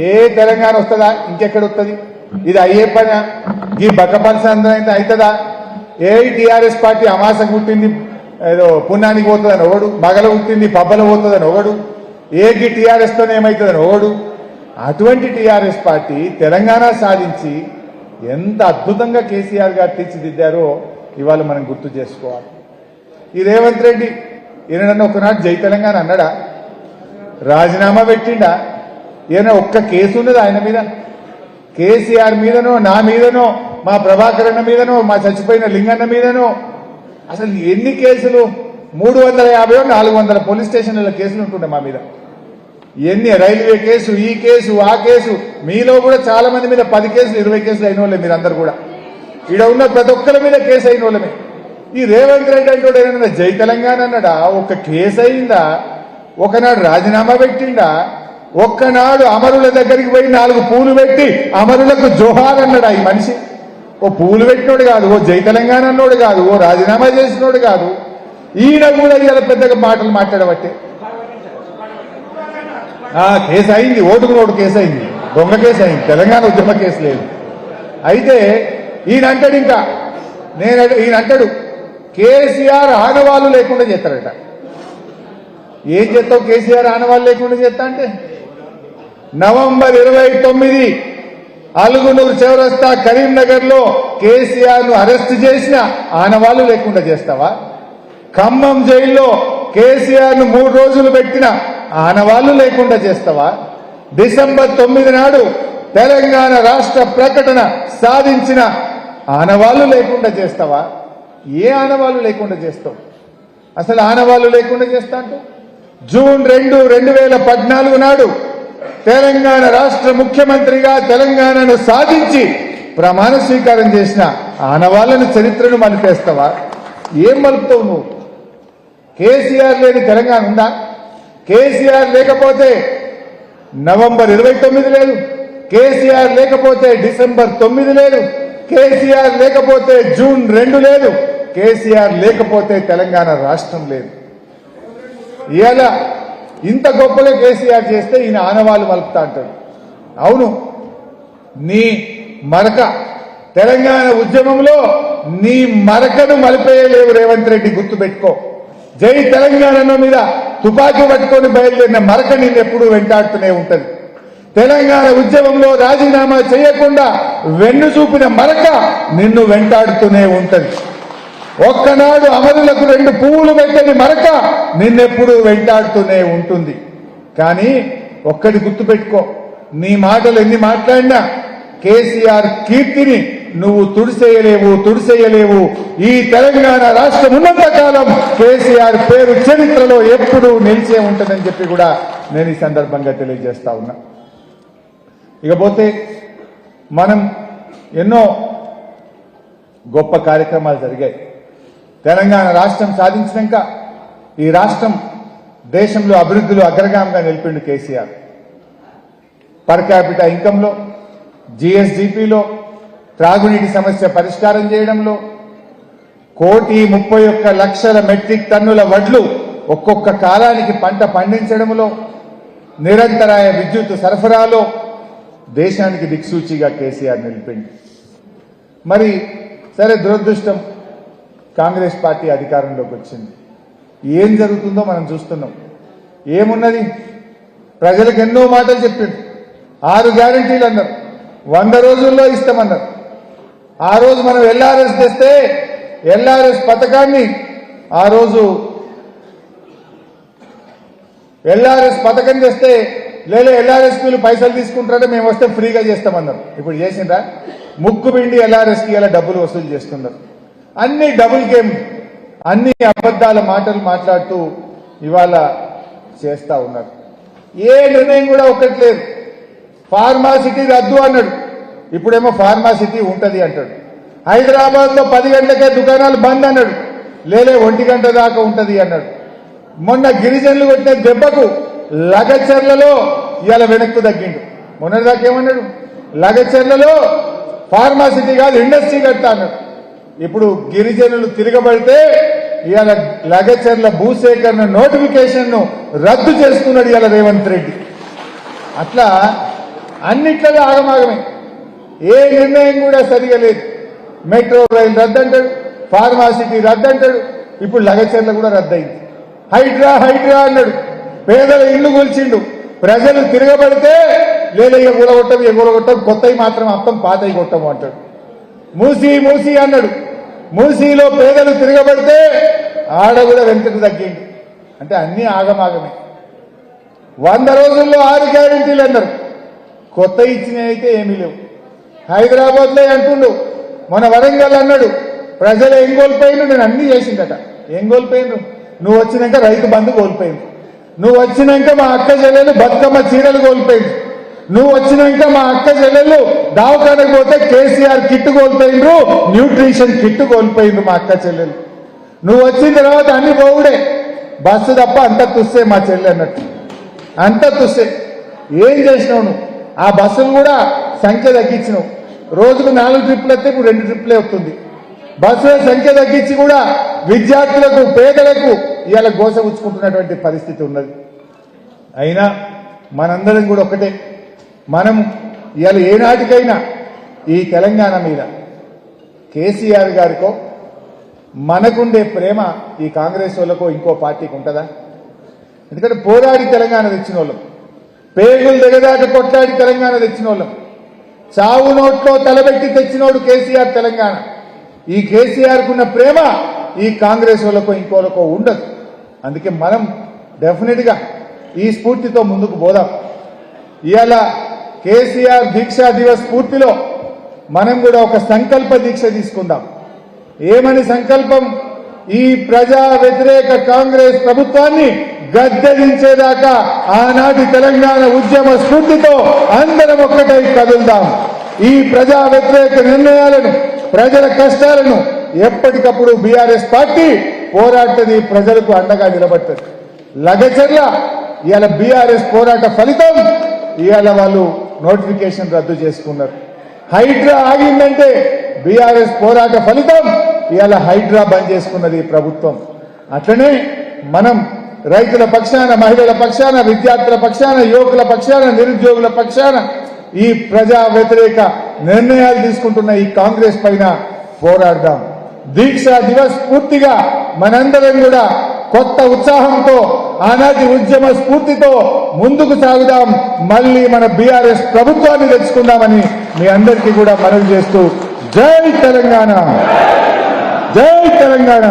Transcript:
ఏ తెలంగాణ వస్తుందా? ఇంకెక్కడ వస్తుంది? ఇది అయ్యే పని? ఈ బక్కపల్సందరం అయితే అవుతుందా? ఏ టీఆర్ఎస్ పార్టీ అమాసం పుట్టింది ఏదో పుణ్యానికి పోతుందని ఒకడు, మగల పుట్టింది పబ్బల పోతుందని ఒకడు, ఏకి టీఆర్ఎస్తోనే ఏమవుతుందని ఒకడు. అటువంటి టీఆర్ఎస్ పార్టీ తెలంగాణ సాధించి ఎంత అద్భుతంగా కేసీఆర్ గారు తీర్చిదిద్దారో ఇవాళ మనం గుర్తు చేసుకోవాలి. ఈ రేవంత్ రెడ్డి ఈయన ఒకనాడు జై తెలంగాణ అన్నాడా? రాజీనామా పెట్టిండా? ఈయన ఒక్క కేసు ఉన్నది ఆయన మీద? కేసీఆర్ మీదనో, నా మీదనో, మా ప్రభాకర్ అన్న మీదనో, మా చచ్చిపోయిన లింగన్న మీదనో అసలు ఎన్ని కేసులు? 350 400 పోలీస్ స్టేషన్ల కేసులు ఉంటుండే మా మీద. ఎన్ని రైల్వే కేసు, ఈ కేసు, ఆ కేసు. మీలో కూడా చాలా మంది మీద 10 కేసులు 20 కేసులు అయిన వాళ్ళే మీరందరూ కూడా. ఈడ ఉన్న ప్రతి ఒక్కరి మీద కేసు అయిన వాళ్ళమే. ఈ రేవంత్ రెడ్డి అంటే ఏమన్నా జై తెలంగాణ అన్నాడా? ఒక్క కేసు అయిందా? ఒకనాడు రాజీనామా పెట్టిండా? ఒక్కనాడు అమరుల దగ్గరికి పోయి 4 పూలు పెట్టి అమరులకు జోహార్ అన్నాడా ఈ మనిషి? ఓ పూలు పెట్టినోడు కాదు, ఓ జై తెలంగాణ అన్నోడు కాదు, ఓ రాజీనామా చేసినోడు కాదు. ఈయన కూడా ఇలా పెద్దగా మాటలు మాట్లాడబట్టే కేసు అయింది. ఓటుకు కేసు అయింది, దొంగ కేసు అయింది, తెలంగాణ ఉద్యమ కేసు లేదు. అయితే ఈయన అంటాడు, ఇంకా ఈయన అంటాడు కేసీఆర్ ఆనవాళ్ళు లేకుండా చేస్తారట. ఏం చేస్తావు కేసీఆర్ ఆనవాళ్ళు లేకుండా చేస్తా అంటే? నవంబర్ 29 అలుగునూరు చౌరస్తా కరీంనగర్ లో కేసీఆర్ ను అరెస్ట్ చేసిన ఆనవాళ్లు లేకుండా చేస్తావా? ఖమ్మం జైల్లో కేసీఆర్ ను 3 రోజులు పెట్టిన ఆనవాళ్లు లేకుండా చేస్తావా? డిసెంబర్ 9 నాడు తెలంగాణ రాష్ట్ర ప్రకటన సాధించిన ఆనవాళ్లు లేకుండా చేస్తావా? ఏ ఆనవాళ్లు లేకుండా చేస్తావు? అసలు ఆనవాళ్లు లేకుండా చేస్తా అంటే జూన్ 2, 2014 నాడు తెలంగాణ రాష్ట్ర ముఖ్యమంత్రిగా తెలంగాణను సాధించి ప్రమాణ స్వీకారం చేసిన ఆనవాళ్లను చరిత్రను మలిపేస్తావా? ఏం మలుపుతావు నువ్వు? కేసీఆర్ లేని తెలంగాణ ఉందా? కేసీఆర్ లేకపోతే నవంబర్ 29 లేదు, కేసీఆర్ లేకపోతే డిసెంబర్ 9 లేదు, కేసీఆర్ లేకపోతే జూన్ 2 లేదు, కేసీఆర్ లేకపోతే తెలంగాణ రాష్ట్రం లేదు. ఇలా ఇంత గొప్పగా కేసీఆర్ చేస్తే ఈయన ఆనవాళ్ళు మలుపుతా అంటాడు. అవును, నీ మరక తెలంగాణ ఉద్యమంలో నీ మరకను మలిపేయలేవు రేవంత్ రెడ్డి, గుర్తుపెట్టుకో. జై తెలంగాణ మీద తుపాకీ పట్టుకొని బయలుదేరిన మరక నిన్ను ఎప్పుడూ వెంటాడుతూనే ఉంటది. తెలంగాణ ఉద్యమంలో రాజీనామా చేయకుండా వెన్ను చూపిన మరక నిన్ను వెంటాడుతూనే ఉంటది. ఒక్కనాడు అమరులకు 2 పువ్వులు పెట్టని మరక నిన్నెప్పుడు వెంటాడుతూనే ఉంటుంది. కానీ ఒక్కటి గుర్తుపెట్టుకో, నీ మాటలు ఎన్ని మాట్లాడినా కేసీఆర్ కీర్తిని నువ్వు తుడిసేయలేవు. ఈ తెలంగాణ రాష్ట్రం ఉన్నంత కాలం కేసీఆర్ పేరు చరిత్రలో ఎప్పుడూ నిలిచే ఉంటుందని చెప్పి కూడా నేను ఈ సందర్భంగా తెలియజేస్తా ఉన్నా. ఇకపోతే మనం ఎన్నో గొప్ప కార్యక్రమాలు జరిగాయి. తెలంగాణ రాష్ట్రం సాధించినాక ఈ రాష్ట్రం దేశంలో అభివృద్ధిలో అగ్రగామిగా నిలిపిండు కేసీఆర్. పర్ క్యాపిటల్ ఇన్కంలో, జీఎస్డీపీలో, త్రాగునీటి సమస్య పరిష్కారం చేయడంలో, 1,31,00,000 మెట్రిక్ టన్నుల వడ్లు ఒక్కొక్క కాలానికి పంట పండించడంలో, నిరంతరాయ విద్యుత్ సరఫరాలో దేశానికి దిక్సూచిగా కేసీఆర్ నిలిపిండు. మరి సరే, దురదృష్టం కాంగ్రెస్ పార్టీ అధికారంలోకి వచ్చింది. ఏం జరుగుతుందో మనం చూస్తున్నాం. ఏమున్నది? ప్రజలకు ఎన్నో మాటలు చెప్పిండు. 6 గ్యారంటీలు అన్నారు, 100 రోజుల్లో ఇస్తామన్నారు. ఆ రోజు మనం ఎల్ఆర్ఎస్ తెస్తే ఎల్ఆర్ఎస్ పథకాన్ని ఆ రోజు ఎల్ఆర్ఎస్ పథకం తెస్తే లేలే ఎల్ఆర్ఎస్ వీళ్ళు పైసలు తీసుకుంటారంటే మేము వస్తే ఫ్రీగా చేస్తామన్నారు. ఇప్పుడు చేసిందా? ముక్కు పిండి ఎల్ఆర్ఎస్కి ఇలా డబ్బులు వసూలు చేస్తున్నారు. అన్ని డబుల్ గేమ్, అన్ని అబద్దాల మాటలు మాట్లాడుతూ ఇవాళ చేస్తా ఉన్నారు. ఏ నిర్ణయం కూడా ఒక్కట్లేదు. ఫార్మాసిటీ రద్దు అన్నాడు, ఇప్పుడేమో ఫార్మాసిటీ ఉంటది అంటాడు. హైదరాబాద్ లో 10 గంటలకే దుకాణాలు బంద్ అన్నాడు, లేలే 1 గంట దాకా ఉంటది అన్నాడు. మొన్న గిరిజనులు కొట్టిన దెబ్బకు లగచర్లలో ఇవాళ వెనక్కు తగ్గిండు. మొన్నటిదాకా ఏమన్నాడు? లగచర్లలో ఫార్మాసిటీ కాదు ఇండస్ట్రీ కడతా అన్నాడు. ఇప్పుడు గిరిజనులు తిరగబడితే ఇవాళ లగచర్ల భూసేకరణ నోటిఫికేషన్ ను రద్దు చేస్తున్నాడు ఇవాళ రేవంత్ రెడ్డి. అట్లా అన్నిట్లలో ఆగమాగమే. ఏ నిర్ణయం కూడా సరిగా లేదు. మెట్రో రైలు రద్దంటాడు, ఫార్మాసిటీ రద్దంటాడు, ఇప్పుడు లగచర్ల కూడా రద్దయింది. హైడ్రా హైడ్రా అన్నాడు, పేదల ఇల్లు కూల్చిండు. ప్రజలు తిరగబడితే లేదా ఇక కూలగొట్టం కొత్తవి మాత్రం అర్థం పాతవి కొట్టము అంటాడు. మూసీ మూసీ అన్నాడు, మూసీలో పేదలు తిరగబడితే ఆడ కూడా వెంటకు తగ్గింది. అంటే అన్ని ఆగమాగమే. 100 రోజుల్లో 6 గ్యారెంటీలు అన్నారు, కొత్త ఇచ్చినవి అయితే ఏమీ లేవు. హైదరాబాద్లో అంటుండు, మన వరంగల్ అన్నాడు, ప్రజలు ఏం కోల్పోయిను, నేను అన్ని చేసిందట. ఏం కోల్పోయిను? నువ్వు వచ్చినాక రైతు బంధు కోల్పోయింది, నువ్వు వచ్చినాక మా అక్క చెల్లెలు బతుకమ్మ చీరలు కోల్పోయింది, నువ్వు వచ్చినాక మా అక్క చెల్లెలు దావకానికి పోతే కేసీఆర్ కిట్ కోల్పోయిండ్రు, న్యూట్రిషన్ కిట్ కోల్పోయిండ్రు మా అక్క చెల్లెలు. నువ్వు వచ్చిన తర్వాత అన్ని పోవుడే, బస్సు తప్ప అంత తుస్సే మా చెల్లె అన్నట్టు, అంత తుస్సే. ఏం చేసినావు నువ్వు? ఆ బస్సులు కూడా సంఖ్య తగ్గించినావు. రోజుకు 4 ట్రిప్పులు వస్తే ఇప్పుడు 2 ట్రిప్పులే వస్తుంది. బస్సుల సంఖ్య తగ్గించి కూడా విద్యార్థులకు పేదలకు ఇవాళ గోస ఉచ్చుకుంటున్నటువంటి పరిస్థితి ఉన్నది. అయినా మనందరం కూడా ఒకటే, మనం ఇవాళ ఏనాటికైనా ఈ తెలంగాణ మీద కేసీఆర్ గారికో మనకుండే ప్రేమ ఈ కాంగ్రెస్ వాళ్ళకో ఇంకో పార్టీకి ఉంటుందా? ఎందుకంటే పోరాడి తెలంగాణ తెచ్చిన వాళ్ళం, పేగులు దిగదాకా కొట్లాడి తెలంగాణ తెచ్చిన వాళ్ళం, చావు నోట్లో తలబెట్టి తెచ్చినోడు కేసీఆర్ తెలంగాణ. ఈ కేసీఆర్కు ఉన్న ప్రేమ ఈ కాంగ్రెస్ వాళ్ళకో ఇంకోలకో ఉండదు. అందుకే మనం డెఫినెట్ గా ఈ స్ఫూర్తితో ముందుకు పోదాం. ఇవాళ కేసీఆర్ దీక్షా దివస్ స్ఫూర్తిలో మనం కూడా ఒక సంకల్ప దీక్ష తీసుకుందాం. ఏమని సంకల్పం? ఈ ప్రజా వ్యతిరేక కాంగ్రెస్ ప్రభుత్వాన్ని గద్దెదించేదాకా ఆనాటి తెలంగాణ ఉద్యమ స్ఫూర్తితో అందరం ఒక్కటై కదులుదాం. ఈ ప్రజా వ్యతిరేక నిర్ణయాలను, ప్రజల కష్టాలను ఎప్పటికప్పుడు బీఆర్ఎస్ పార్టీ పోరాటది, ప్రజలకు అండగా నిలబడుతుంది. లగచర్ల ఇవాళ బీఆర్ఎస్ పోరాట ఫలితం ఇవాళ వాళ్ళు నోటిఫికేషన్ రద్దు చేసుకున్నారు. హైడ్రా ఆగిందంటే బీఆర్ఎస్ పోరాట ఫలితం ఇవాళ హైడ్రా బంద్ చేసుకున్నది ప్రభుత్వం. అట్లనే మనం రైతుల పక్షాన, మహిళల పక్షాన, విద్యార్థుల పక్షాన, యువకుల పక్షాన, నిరుద్యోగుల పక్షాన ఈ ప్రజా వ్యతిరేక నిర్ణయాలు తీసుకుంటున్న ఈ కాంగ్రెస్ పైన పోరాడదాం. దీక్షా దివస్ పూర్తిగా మనందరం కూడా కొత్త ఉత్సాహంతో ఆనాటి ఉద్యమ స్ఫూర్తితో ముందుకు సాగుదాం. మళ్ళీ మన బీఆర్ఎస్ ప్రభుత్వాన్ని తెచ్చుకుందామని మీ అందరికీ కూడా మనవి చేస్తూ జై తెలంగాణ, జై తెలంగాణ.